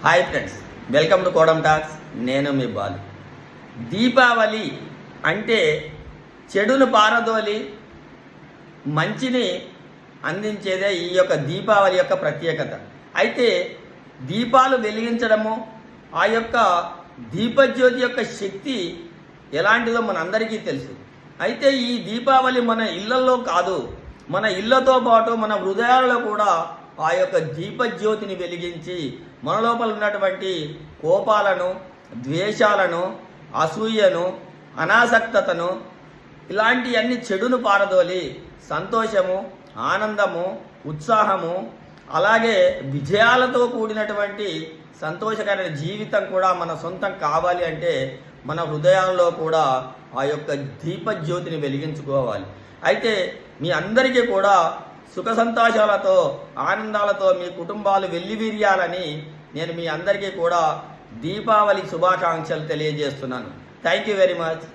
Hi friends, welcome to Kodam talks. నేను మీ బాలు. దీపావళి అంటే చెడును పారదోలి మంచిని అందించేదే ఈ యొక్క దీపావళి యొక్క ప్రత్యేకత. అయితే దీపాలు వెలిగించడము, ఆ యొక్క దీపజ్యోతి యొక్క శక్తి ఎలాంటిదో మనందరికీ తెలుసు. అయితే ఈ దీపావళి మన ఇళ్లలో కాదు, మన ఇళ్లతో పాటు మన హృదయాలలో కూడా ఆ యొక్క దీపజ్యోతిని వెలిగించి మన లోపల ఉన్నటువంటి కోపాలను, ద్వేషాలను, అసూయను, అనాసక్తతను, ఇలాంటివన్నీ చెడును పారదోలి సంతోషము, ఆనందము, ఉత్సాహము, అలాగే విజయాలతో కూడినటువంటి సంతోషకరమైన జీవితం కూడా మన సొంతం కావాలి అంటే మన హృదయాల్లో కూడా ఆ యొక్క దీపజ్యోతిని వెలిగించుకోవాలి. అయితే మీ అందరికీ కూడా సుఖ సంతోషాలతో, ఆనందాలతో మీ కుటుంబాలు వెల్లివిరియాలని నేను మీ అందరికీ కూడా దీపావళి శుభాకాంక్షలు తెలియజేస్తున్నాను. Thank you very much.